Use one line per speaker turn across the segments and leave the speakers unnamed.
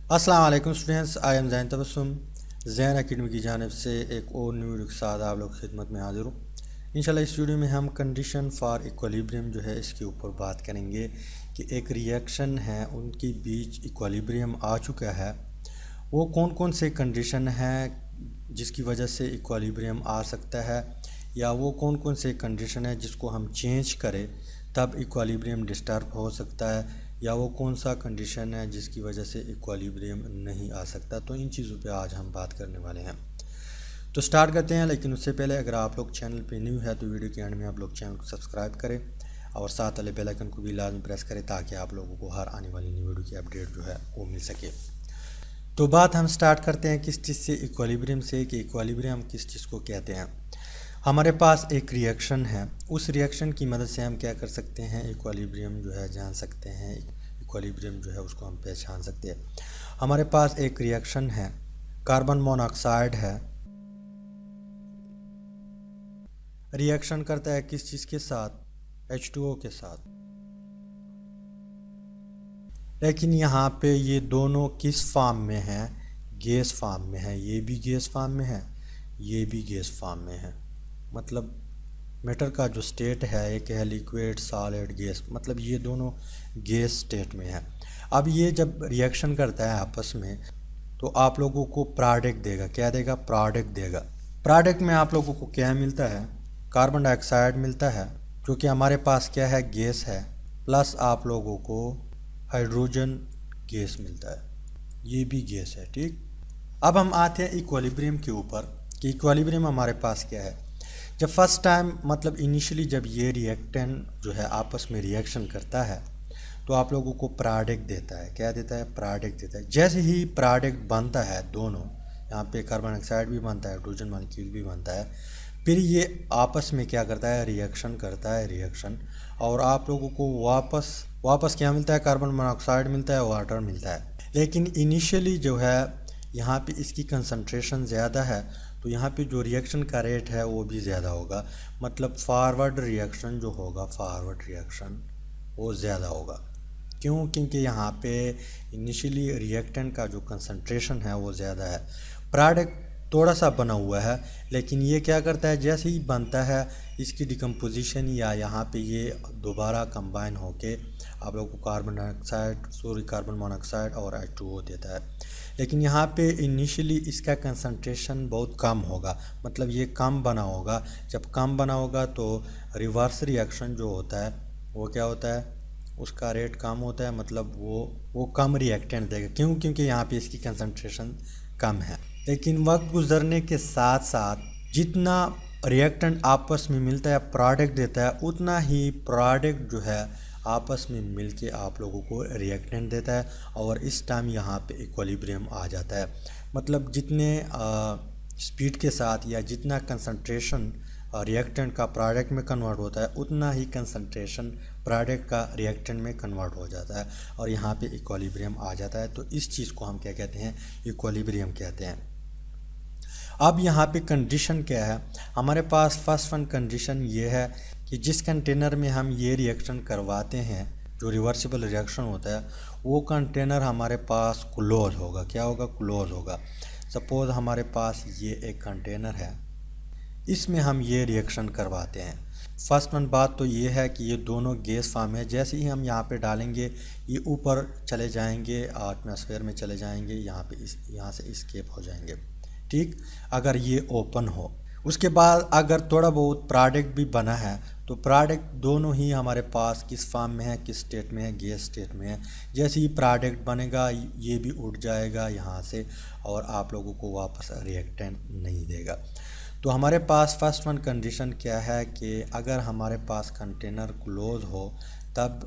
अस्सलाम वालेकुम students, I am Jain Tabassum Jain academy की जानिब से एक और न्यू वीडियो के साथ आप लोग खिदमत में हाजिर हूँ। इंशाल्लाह इस वीडियो में हम कंडीशन फॉर इक्विलिब्रियम जो है इसके ऊपर बात करेंगे कि एक रिएक्शन है उनके बीच इक्विलिब्रियम आ चुका है, वो कौन कौन से कंडीशन हैं जिसकी वजह से इक्विलिब्रियम आ सकता है, या वो कौन कौन से कंडीशन है जिसको हम चेंज करें तब इक्विलिब्रियम डिस्टर्ब हो सकता है, या वो कौन सा कंडीशन है जिसकी वजह से इक्विलिब्रियम नहीं आ सकता। तो इन चीज़ों पे आज हम बात करने वाले हैं। तो स्टार्ट करते हैं, लेकिन उससे पहले अगर आप लोग चैनल पे न्यू है तो वीडियो के एंड में आप लोग चैनल को सब्सक्राइब करें और साथ वाले बेल आइकन को भी लाजमी प्रेस करें ताकि आप लोगों को हर आने वाली न्यू वीडियो की अपडेट जो है वो मिल सके। तो बात हम स्टार्ट करते हैं किस चीज़ से, इक्विलिब्रियम से, कि इक्विलिब्रियम किस चीज़ को कहते हैं। हमारे पास एक रिएक्शन है, उस रिएक्शन की मदद से हम क्या कर सकते हैं, इक्विलिब्रियम जो है जान सकते हैं, इक्विलिब्रियम जो है उसको हम पहचान सकते हैं। हमारे पास एक रिएक्शन है, कार्बन मोनोऑक्साइड है, रिएक्शन करता है किस चीज़ के साथ, H2O के साथ। लेकिन यहाँ पे ये दोनों किस फॉर्म में हैं, गैस फॉर्म में है। ये भी गैस फॉर्म में है, ये भी गैस फॉर्म में है। मतलब मैटर का जो स्टेट है एक है लिक्विड, सॉलिड, गैस, मतलब ये दोनों गैस स्टेट में है। अब ये जब रिएक्शन करता है आपस में तो आप लोगों को प्रोडक्ट देगा। क्या देगा? प्रोडक्ट देगा। प्रोडक्ट में आप लोगों को क्या मिलता है? कार्बन डाइऑक्साइड मिलता है जो कि हमारे पास क्या है, गैस है, प्लस आप लोगों को हाइड्रोजन गैस मिलता है, ये भी गैस है। ठीक, अब हम आते हैं इक्विलिब्रियम के ऊपर कि इक्विलिब्रियम हमारे पास क्या है। जब फर्स्ट टाइम, मतलब इनिशियली जब ये रिएक्टेंट जो है आपस में रिएक्शन करता है तो आप लोगों को प्रोडक्ट देता है। क्या देता है? प्रोडक्ट देता है। जैसे ही प्रोडक्ट बनता है, दोनों यहाँ पे कार्बन डाइऑक्साइड भी बनता है, हाइड्रोजन मॉलिक्यूल भी बनता है, फिर ये आपस में क्या करता है, रिएक्शन करता है, रिएक्शन, और आप लोगों को वापस क्या मिलता है, कार्बन मोनोऑक्साइड मिलता है, वाटर मिलता है। लेकिन इनिशियली जो है यहाँ पे इसकी कंसंट्रेशन ज़्यादा है तो यहाँ पे जो रिएक्शन का रेट है वो भी ज़्यादा होगा। मतलब फॉरवर्ड रिएक्शन जो होगा, फॉरवर्ड रिएक्शन वो ज़्यादा होगा। क्यों? क्योंकि यहाँ पे इनिशियली रिएक्टेंट का जो कंसंट्रेशन है वो ज़्यादा है, प्रोडक्ट थोड़ा सा बना हुआ है, लेकिन ये क्या करता है, जैसे ही बनता है इसकी डिकम्पोजिशन या यहाँ पे ये दोबारा कंबाइन होके आप लोगों को कार्बन मोनोऑक्साइड और H2O देता है। लेकिन यहाँ पे इनिशियली इसका कंसंट्रेशन बहुत कम होगा, मतलब ये कम बना होगा। जब कम बना होगा तो रिवर्स रिएक्शन जो होता है वो क्या होता है, उसका रेट कम होता है, मतलब वो कम रिएक्टेंट देगा। क्यों? क्योंकि यहाँ पे इसकी कंसंट्रेशन कम है। लेकिन वक्त गुजरने के साथ साथ जितना रिएक्टेंट आपस में मिलता है, प्रोडक्ट देता है, उतना ही प्रोडक्ट जो है आपस में मिलके आप लोगों को रिएक्टेंट देता है, और इस टाइम यहाँ पे इक्विलिब्रियम आ जाता है। मतलब जितने स्पीड के साथ या जितना कंसंट्रेशन रिएक्टेंट का प्रोडक्ट में कन्वर्ट होता है उतना ही कंसंट्रेशन प्रोडक्ट का रिएक्टेंट में कन्वर्ट हो जाता है और यहाँ पे इक्विलिब्रियम आ जाता है। तो इस चीज़ को हम क्या कहते हैं, इक्विलिब्रियम कहते हैं। अब यहाँ पे कंडीशन क्या है, हमारे पास फर्स्ट वन कंडीशन ये है कि जिस कंटेनर में हम ये रिएक्शन करवाते हैं, जो रिवर्सिबल रिएक्शन होता है, वो कंटेनर हमारे पास क्लोज होगा। क्या होगा? क्लोज होगा। सपोज हमारे पास ये एक कंटेनर है, इसमें हम ये रिएक्शन करवाते हैं। फर्स्ट वन बात तो ये है कि ये दोनों गैस फॉर्म है। जैसे ही हम यहाँ पे डालेंगे ये ऊपर चले जाएंगे, एटमॉस्फेयर में चले जाएंगे, यहाँ से एस्केप हो जाएंगे। ठीक, अगर ये ओपन हो। उसके बाद अगर थोड़ा बहुत प्रोडक्ट भी बना है तो प्रोडक्ट दोनों ही हमारे पास किस फॉर्म में है, किस स्टेट में है, गैस स्टेट में है। जैसे ही प्रोडक्ट बनेगा ये भी उड़ जाएगा यहाँ से और आप लोगों को वापस रिएक्टेंट नहीं देगा। तो हमारे पास फर्स्ट वन कंडीशन क्या है कि अगर हमारे पास कंटेनर क्लोज हो तब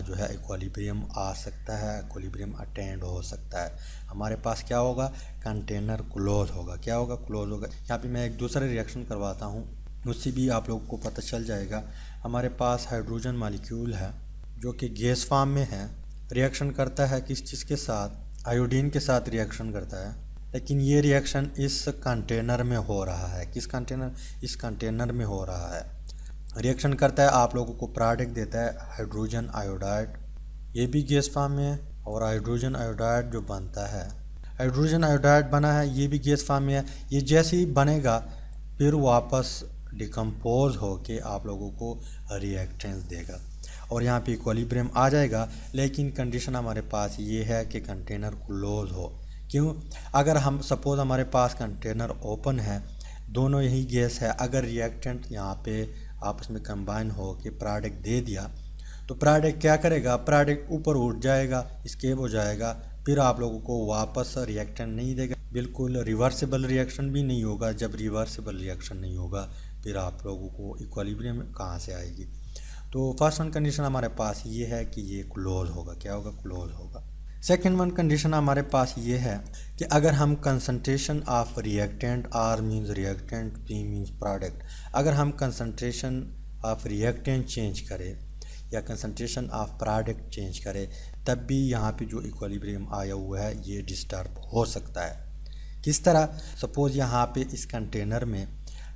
जो है इक्विलिब्रियम आ सकता है, इक्विलिब्रियम अटेंड हो सकता है। हमारे पास क्या होगा, कंटेनर क्लोज होगा। क्या होगा? क्लोज होगा। यहाँ पे मैं एक दूसरा रिएक्शन करवाता हूँ, उससे भी आप लोगों को पता चल जाएगा। हमारे पास हाइड्रोजन मॉलिक्यूल है जो कि गैस फॉर्म में है, रिएक्शन करता है किस चीज़ के साथ, आयोडीन के साथ रिएक्शन करता है। लेकिन ये रिएक्शन इस कंटेनर में हो रहा है। किस कंटेनर? इस कंटेनर में हो रहा है। रिएक्शन करता है, आप लोगों को प्रोडक्ट देता है हाइड्रोजन आयोडाइड, ये भी गैस फॉर्म में है, और हाइड्रोजन आयोडाइड जो बनता है, हाइड्रोजन आयोडाइड बना है, ये भी गैस फॉर्म में है। ये जैसे ही बनेगा फिर वापस डिकम्पोज होके आप लोगों को रिएक्टेंस देगा और यहाँ पे इक्विलिब्रियम आ जाएगा। लेकिन कंडीशन हमारे पास ये है कि कंटेनर क्लोज हो। क्यों? अगर हम सपोज़ हमारे पास कंटेनर ओपन है, दोनों यही गैस है, अगर रिएक्टेंट यहाँ पे आपस में कंबाइन हो के प्रोडक्ट दे दिया तो प्रोडक्ट क्या करेगा, प्रोडक्ट ऊपर उठ जाएगा, स्केप हो जाएगा, फिर आप लोगों को वापस रिएक्टेंट नहीं देगा, बिल्कुल रिवर्सिबल रिएक्शन भी नहीं होगा। जब रिवर्सिबल रिएक्शन नहीं होगा फिर आप लोगों को इक्विलिब्रियम कहाँ से आएगी। तो फर्स्ट वन कंडीशन हमारे पास ये है कि ये क्लोज होगा। क्या होगा? क्लोज होगा। सेकेंड वन कंडीशन हमारे पास ये है कि अगर हम concentration of reactant, R means reactant, P means product, अगर हम कंसंट्रेशन ऑफ रिएक्टेंट चेंज करें या कंसंट्रेशन ऑफ प्रोडक्ट चेंज करें तब भी यहाँ पे जो इक्विलिब्रियम आया हुआ है ये डिस्टर्ब हो सकता है। किस तरह? सपोज़ यहाँ पे इस कंटेनर में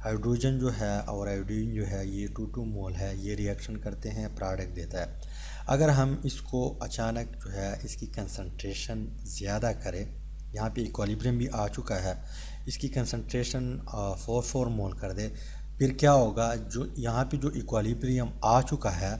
हाइड्रोजन जो है और आयोडीन जो है ये 2 मोल है, ये रिएक्शन करते हैं, प्रोडक्ट देता है। अगर हम इसको अचानक जो है इसकी कंसंट्रेशन ज़्यादा करें, यहाँ पे इक्विलिब्रियम भी आ चुका है, इसकी कंसंट्रेशन 4 मोल कर दे, फिर क्या होगा, जो यहाँ पे जो इक्विलिब्रियम आ चुका है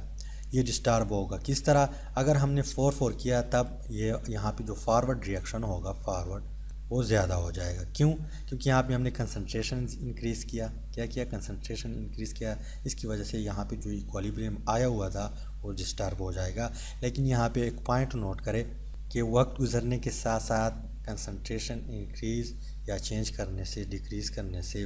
ये डिस्टर्ब होगा। किस तरह? अगर हमने 4 किया तब ये यहाँ पे जो फॉरवर्ड रिएक्शन होगा, फॉरवर्ड, वो ज़्यादा हो जाएगा। क्यों? क्योंकि यहाँ पे हमने कंसंट्रेशन इंक्रीज़ किया। क्या किया? कंसंट्रेशन इंक्रीज़ किया। इसकी वजह से यहाँ पे जो इक्विलिब्रियम आया हुआ था वो डिस्टर्ब हो जाएगा। लेकिन यहाँ पे एक पॉइंट नोट करें कि वक्त गुजरने के साथ साथ कंसंट्रेशन इंक्रीज़ या चेंज करने से, डिक्रीज़ करने से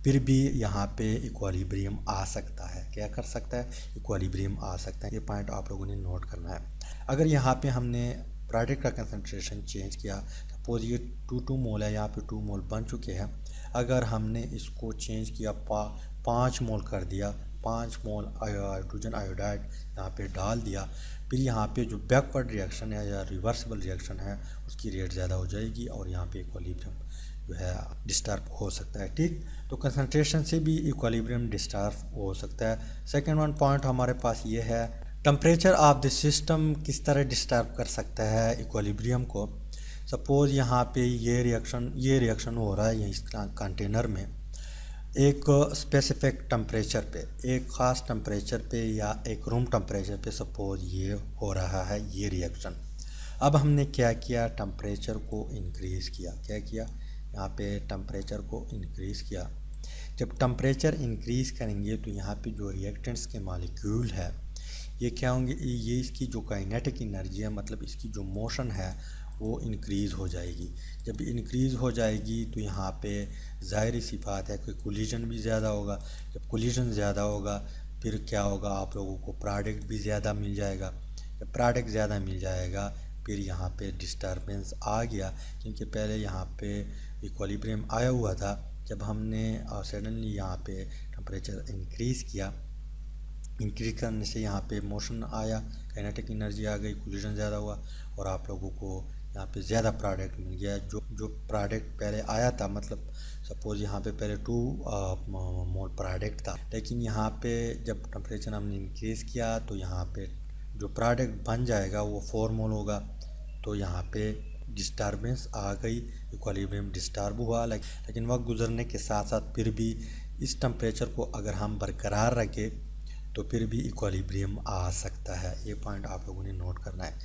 फिर भी यहाँ पे इक्विलिब्रियम आ सकता है। क्या कर सकता है? इक्विलिब्रियम आ सकता है। ये पॉइंट आप लोगों ने नोट करना है। अगर यहाँ पे हमने प्रोडक्ट का कंसंट्रेशन चेंज किया, सपोज ये 2 मोल है, यहाँ पे 2 मोल बन चुके हैं, अगर हमने इसको चेंज किया 5 मोल कर दिया, 5 मोल हाइड्रोजन आयोडाइड यहाँ पे डाल दिया, फिर यहाँ पे जो बैकवर्ड रिएक्शन है या रिवर्सिबल रिएक्शन है उसकी रेट ज़्यादा हो जाएगी और यहाँ पे इक्विलिब्रियम जो है डिस्टर्ब हो सकता है। ठीक, तो कंसंट्रेशन से भी इक्विलिब्रियम डिस्टर्ब हो सकता है। सेकेंड वन पॉइंट हमारे पास ये है, टेम्परेचर ऑफ द सिस्टम किस तरह डिस्टर्ब कर सकता है इक्विलिब्रियम को। सपोज़ यहाँ पे ये रिएक्शन हो रहा है इस कंटेनर में एक स्पेसिफिक टेम्परेचर पे, एक ख़ास टेम्परेचर पे या एक रूम टेम्परेचर पे सपोज़ ये हो रहा है ये रिएक्शन। अब हमने क्या किया? टेम्परेचर को इंक्रीज़ किया। क्या किया? यहाँ पे टेम्परेचर को इंक्रीज़ किया। जब टेम्परेचर इंक्रीज़ करेंगे तो यहाँ पे जो रिएक्टेंट्स के मॉलिक्यूल है ये क्या होंगे, ये इसकी जो काइनेटिक एनर्जी है, मतलब इसकी जो मोशन है वो इंक्रीज़ हो जाएगी। जब इंक्रीज़ हो जाएगी तो यहाँ पे ज़ाहिर सी बात है कि कोलिजन भी ज़्यादा होगा। जब कोलिजन ज़्यादा होगा फिर क्या होगा, आप लोगों को प्रोडक्ट भी ज़्यादा मिल जाएगा। जब प्रोडक्ट ज़्यादा मिल जाएगा फिर यहाँ पे डिस्टर्बेंस आ गया, क्योंकि पहले यहाँ पे इक्विलिब्रियम आया हुआ था। जब हमने सडनली यहाँ पे टेम्परेचर इंक्रीज़ किया, इंक्रीज करने से यहाँ पे मोशन आया, काइनेटिक एनर्जी आ गई, कोलिजन ज़्यादा हुआ और आप लोगों को यहाँ पे ज़्यादा प्रोडक्ट मिल गया। जो प्रोडक्ट पहले आया था, मतलब सपोज़ यहाँ पे पहले 2 मोल प्रोडक्ट था, लेकिन यहाँ पे जब टेम्परेचर हमने इंक्रीज़ किया तो यहाँ पे जो प्रोडक्ट बन जाएगा वो 4 मोल होगा। तो यहाँ पे डिस्टर्बेंस आ गई, इक्विलिब्रियम डिस्टर्ब हुआ। लेकिन वक्त गुजरने के साथ साथ फिर भी इस टेम्परेचर को अगर हम बरकरार रखें तो फिर भी इक्विलिब्रियम आ सकता है। ये पॉइंट आप लोगों ने नोट करना है।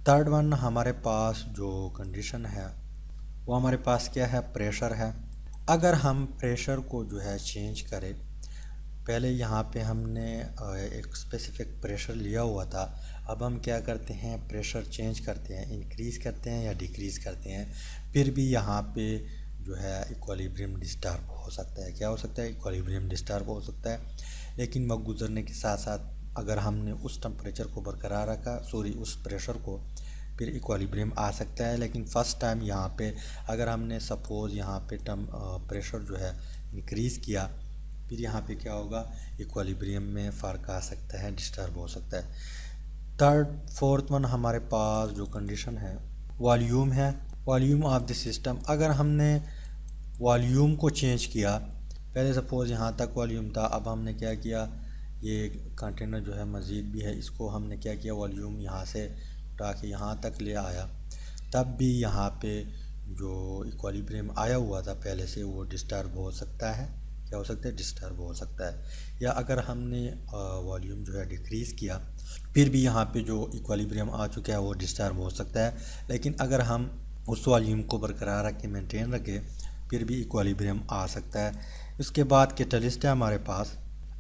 थर्ड वन हमारे पास जो कंडीशन है वो हमारे पास क्या है? प्रेशर है। अगर हम प्रेशर को जो है चेंज करें, पहले यहाँ पे हमने एक स्पेसिफिक प्रेशर लिया हुआ था, अब हम क्या करते हैं? प्रेशर चेंज करते हैं, इंक्रीज़ करते हैं या डिक्रीज़ करते हैं, फिर भी यहाँ पे जो है इक्विलिब्रियम डिस्टर्ब हो सकता है। क्या हो सकता है? इक्विलिब्रियम डिस्टर्ब हो सकता है। लेकिन वक्त गुजरने के साथ साथ अगर हमने उस टेम्परेचर को बरकरार रखा, उस प्रेशर को, फिर इक्विलिब्रियम आ सकता है। लेकिन फ़र्स्ट टाइम यहाँ पे अगर हमने सपोज़ यहाँ पे प्रेशर जो है इंक्रीज़ किया, फिर यहाँ पे क्या होगा? इक्विलिब्रियम में फ़र्क आ सकता है, डिस्टर्ब हो सकता है। फोर्थ वन हमारे पास जो कंडीशन है वॉल्यूम है, वॉल्यूम ऑफ द सिस्टम। अगर हमने वॉल्यूम को चेंज किया, पहले सपोज़ यहाँ तक वॉल्यूम था, अब हमने क्या किया, ये कंटेनर जो है मज़ीद भी है, इसको हमने क्या किया, वॉल्यूम यहाँ से उठा के यहाँ तक ले आया, तब भी यहाँ पे जो इक्विलिब्रियम आया हुआ था पहले से वो डिस्टर्ब हो सकता है। क्या हो सकता है? डिस्टर्ब हो सकता है। या अगर हमने वॉल्यूम जो है डिक्रीज़ किया, फिर भी यहाँ पे जो इक्विलिब्रियम आ चुका है वो डिस्टर्ब हो सकता है। लेकिन अगर हम उस वॉल्यूम को बरकरार रखें, मेंटेन रखें, फिर भी इक्विलिब्रियम आ सकता है। उसके बाद कैटलिस्ट है हमारे पास।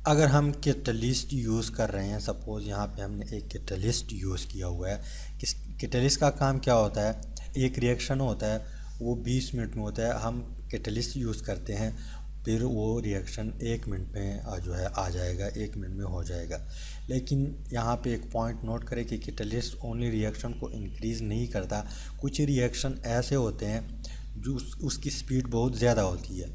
अगर हम कैटलिस्ट यूज़ कर रहे हैं, सपोज़ यहाँ पे हमने एक कैटलिस्ट यूज़ किया हुआ है। कैटलिस्ट का काम क्या होता है? एक रिएक्शन होता है, वो 20 मिनट में होता है। हम कैटलिस्ट यूज़ करते हैं, फिर वो रिएक्शन 1 मिनट में जो है आ जाएगा, 1 मिनट में हो जाएगा। लेकिन यहाँ पे एक पॉइंट नोट करें कि कैटलिस्ट ओनली रिएक्शन को इंक्रीज़ नहीं करता। कुछ रिएक्शन ऐसे होते हैं जो उसकी स्पीड बहुत ज़्यादा होती है,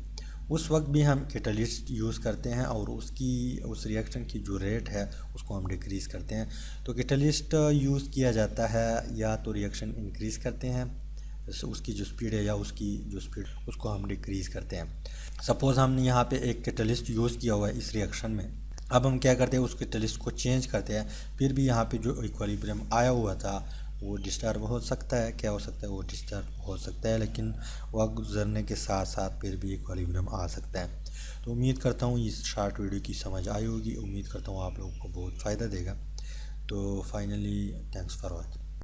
उस वक्त भी हम कैटलिस्ट यूज़ करते हैं और उस रिएक्शन की जो रेट है उसको हम डिक्रीज़ करते हैं। तो कैटलिस्ट यूज़ किया जाता है या तो रिएक्शन इंक्रीज़ करते हैं, उसकी जो स्पीड है, या उसकी जो स्पीड उसको हम डिक्रीज़ करते हैं। सपोज़ हमने यहाँ पे एक कैटलिस्ट यूज़ किया हुआ है इस रिएक्शन में। अब हम क्या करते हैं? उस कैटलिस्ट को चेंज करते हैं, फिर भी यहाँ पे जो इक्विलिब्रियम आया हुआ था वो डिस्टर्ब हो सकता है। क्या हो सकता है? वो डिस्टर्ब हो सकता है, लेकिन वक्त गुजरने के साथ साथ फिर भी इक्विलिब्रियम आ सकता है। तो उम्मीद करता हूँ इस शॉर्ट वीडियो की समझ आई होगी। उम्मीद करता हूँ आप लोगों को बहुत फ़ायदा देगा। तो फाइनली थैंक्स फॉर वॉचिंग।